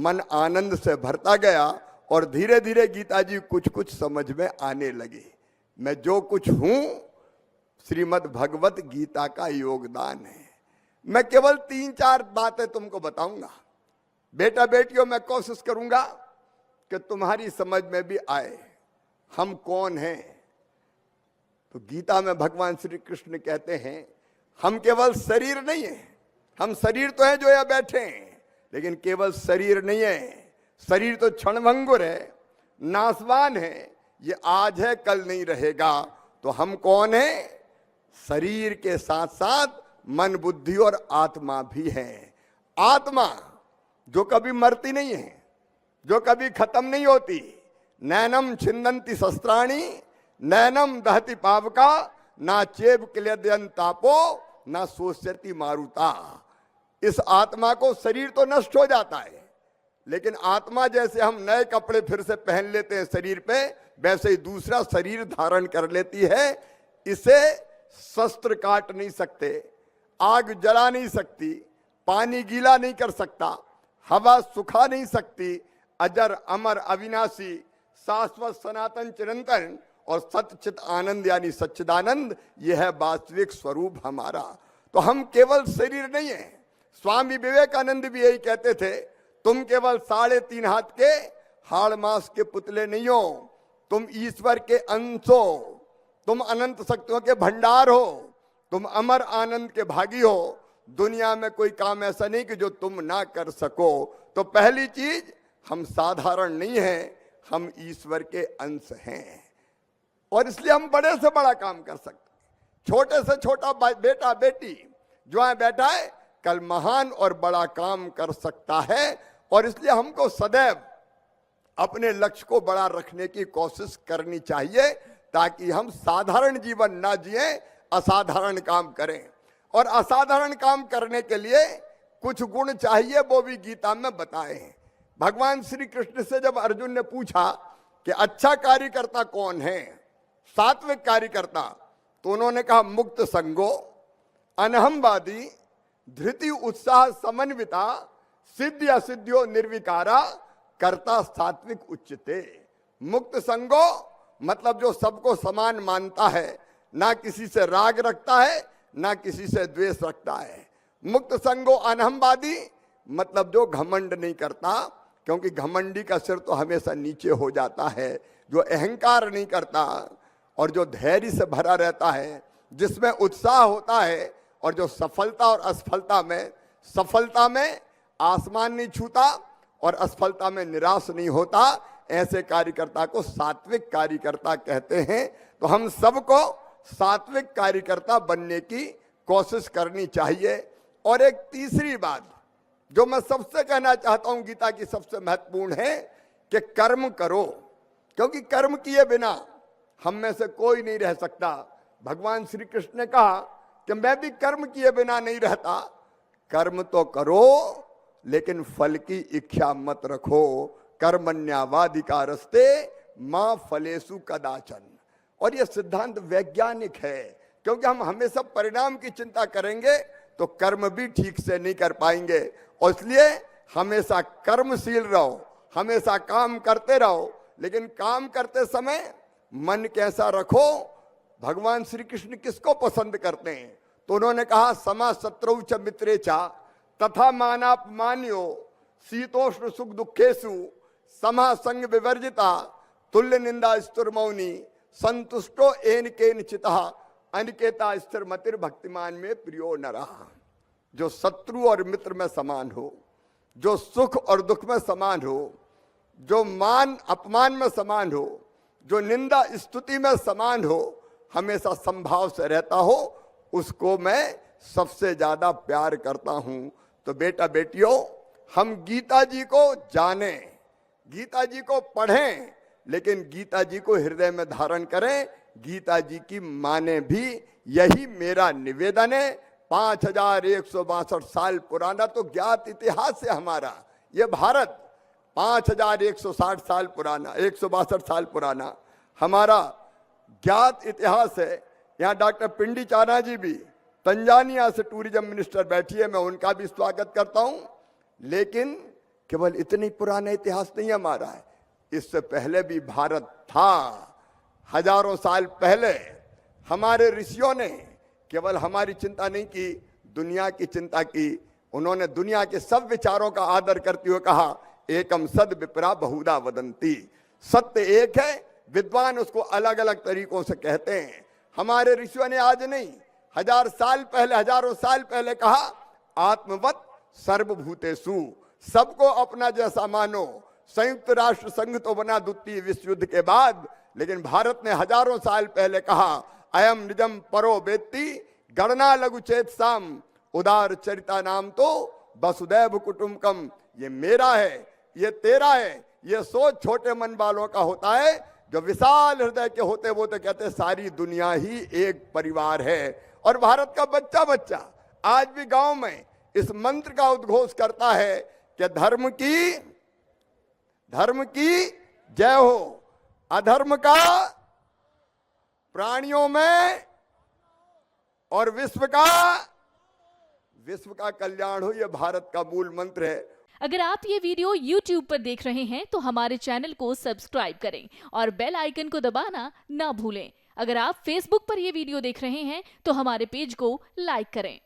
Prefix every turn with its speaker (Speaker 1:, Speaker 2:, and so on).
Speaker 1: मन आनंद से भरता गया और धीरे धीरे गीता जी कुछ कुछ समझ में आने लगे। मैं जो कुछ हूं श्रीमद् भगवत गीता का योगदान है। मैं केवल 3-4 बातें तुमको बताऊंगा। बेटा बेटियों, मैं कोशिश करूंगा कि तुम्हारी समझ में भी आए हम कौन हैं। तो गीता में भगवान श्री कृष्ण कहते हैं हम केवल शरीर नहीं है। हम शरीर तो है जो यहाँ बैठे हैं, लेकिन केवल शरीर नहीं है। शरीर तो क्षणभंगुर है, नाशवान है, ये आज है कल नहीं रहेगा। तो हम कौन है? शरीर के साथ साथ मन बुद्धि और आत्मा भी है। आत्मा जो कभी मरती नहीं है, जो कभी खत्म नहीं होती। नैनम छिन्दन्ति शस्त्राणि नैनम दहति पावका ना चेब क्लेदयन तापो ना सोष्यति मारुता। इस आत्मा को शरीर तो नष्ट हो जाता है, लेकिन आत्मा जैसे हम नए कपड़े फिर से पहन लेते हैं शरीर पे, वैसे ही दूसरा शरीर धारण कर लेती है। इसे शस्त्र काट नहीं सकते, आग जला नहीं सकती, पानी गीला नहीं कर सकता, हवा सुखा नहीं सकती। अजर अमर अविनाशी शाश्वत सनातन चिरंतन और सच्चित आनंद यानी सच्चिदानंद, यह है वास्तविक स्वरूप हमारा। तो हम केवल शरीर नहीं है। स्वामी विवेकानंद भी यही कहते थे, तुम केवल 3.5 हाथ के हाड़ मांस के पुतले नहीं हो, तुम ईश्वर के अंश हो, तुम अनंत शक्तियों के भंडार हो, तुम अमर आनंद के भागी हो। दुनिया में कोई काम ऐसा नहीं कि जो तुम ना कर सको। तो पहली चीज, हम साधारण नहीं हैं, हम ईश्वर के अंश हैं और इसलिए हम बड़े से बड़ा काम कर सकते हैं। छोटे से छोटा बेटा बेटी जो है बैठा है, कल महान और बड़ा काम कर सकता है। और इसलिए हमको सदैव अपने लक्ष्य को बड़ा रखने की कोशिश करनी चाहिए, ताकि हम साधारण जीवन ना जिए, असाधारण काम करें। और असाधारण काम करने के लिए कुछ गुण चाहिए, वो भी गीता में बताए हैं। भगवान श्री कृष्ण से जब अर्जुन ने पूछा कि अच्छा कार्यकर्ता कौन है, सात्विक कार्यकर्ता, तो उन्होंने कहा मुक्त संगो, अनहमवादी, धृति उत्साह समन्विता, सिद्धि असिद्धियो निर्विकारा, कर्ता सात्विक उच्चते। मुक्त संगो मतलब जो सबको समान मानता है, ना किसी से राग रखता है, ना किसी से द्वेष रखता है। मुक्त संगो अनहमवादी मतलब जो घमंड नहीं करता, क्योंकि घमंडी का सिर तो हमेशा नीचे हो जाता है। जो अहंकार नहीं करता और जो धैर्य से भरा रहता है, जिसमें उत्साह होता है, और जो सफलता और असफलता में, सफलता में आसमान नहीं छूता और असफलता में निराश नहीं होता, ऐसे कार्यकर्ता को सात्विक कार्यकर्ता कहते हैं। तो हम सबको सात्विक कार्यकर्ता बनने की कोशिश करनी चाहिए। और एक तीसरी बात जो मैं सबसे कहना चाहता हूं, गीता की सबसे महत्वपूर्ण है कि कर्म करो, क्योंकि कर्म किए बिना हम में से कोई नहीं रह सकता। भगवान श्री कृष्ण ने कहा कि मैं भी कर्म किए बिना नहीं रहता। कर्म तो करो, लेकिन फल की इच्छा मत रखो। कर्मण्यवाधिकारस्ते मां फलेषु कदाचन। और यह सिद्धांत वैज्ञानिक है, क्योंकि हम हमेशा परिणाम की चिंता करेंगे तो कर्म भी ठीक से नहीं कर पाएंगे। और इसलिए हमेशा कर्मशील रहो, हमेशा काम करते रहो, लेकिन काम करते समय मन कैसा रखो। भगवान श्री कृष्ण किसको पसंद करते हैं? तो उन्होंने कहा समा शत्रु च मित्रे चा तथा मानापमान्यो शीतोष्ण सुख दुखेशु समा संग विवर्जिता तुल्य निंदा स्तुर्मौनी संतुष्टो एन केन चिता अनिकेता स्थिर मतिर भक्तिमान में प्रियो न रहा। जो शत्रु और मित्र में समान हो, जो सुख और दुख में समान हो, जो मान अपमान में समान हो, जो निंदा स्तुति में समान हो, हमेशा संभाव से रहता हो, उसको मैं सबसे ज्यादा प्यार करता हूं। तो बेटा बेटियों, हम गीता जी को जानें, गीता जी को पढ़ें, लेकिन गीता जी को हृदय में धारण करें, गीता जी की माने भी। यही मेरा निवेदन है। 5162 साल पुराना तो ज्ञात इतिहास है हमारा। ये भारत 5160 साल पुराना, 162 साल पुराना हमारा ज्ञात इतिहास है। यहाँ डॉक्टर पिंडी चाना जी भी तंजानिया से टूरिज्म मिनिस्टर बैठी है, मैं उनका भी स्वागत करता हूँ। लेकिन केवल इतनी पुराना इतिहास नहीं हमारा है, इससे पहले भी भारत था। हजारों साल पहले हमारे ऋषियों ने केवल हमारी चिंता नहीं की, दुनिया की चिंता की। उन्होंने दुनिया के सब विचारों का आदर करते हुए कहा, एकम सद विप्रा बहुधा वदंती। सत्य एक है, विद्वान उसको अलग अलग तरीकों से कहते हैं। हमारे ऋषियों ने आज नहीं, हजारों साल पहले कहा, आत्मवत सर्वभूतेषु, सबको अपना जैसा मानो। संयुक्त राष्ट्र संघ तो बना द्वितीय विश्व युद्ध के बाद, लेकिन भारत ने हजारों साल पहले कहा, अयम निजम परो वेत्ति गणना लघु चेत साम, उदार चरिता नाम तो वसुदैव कुटुंबकम। ये मेरा है, ये तेरा है। ये सोच छोटे मन वालों का होता है, जो विशाल हृदय के होते वो तो कहते सारी दुनिया ही एक परिवार है। और भारत का बच्चा बच्चा आज भी गांव में इस मंत्र का उद्घोष करता है कि धर्म की जय हो, अधर्म का प्राणियों में और विश्व का कल्याण हो। यह भारत का मूल मंत्र है।
Speaker 2: अगर आप ये वीडियो YouTube पर देख रहे हैं तो हमारे चैनल को सब्सक्राइब करें और बेल आइकन को दबाना ना भूलें। अगर आप Facebook पर ये वीडियो देख रहे हैं तो हमारे पेज को लाइक करें।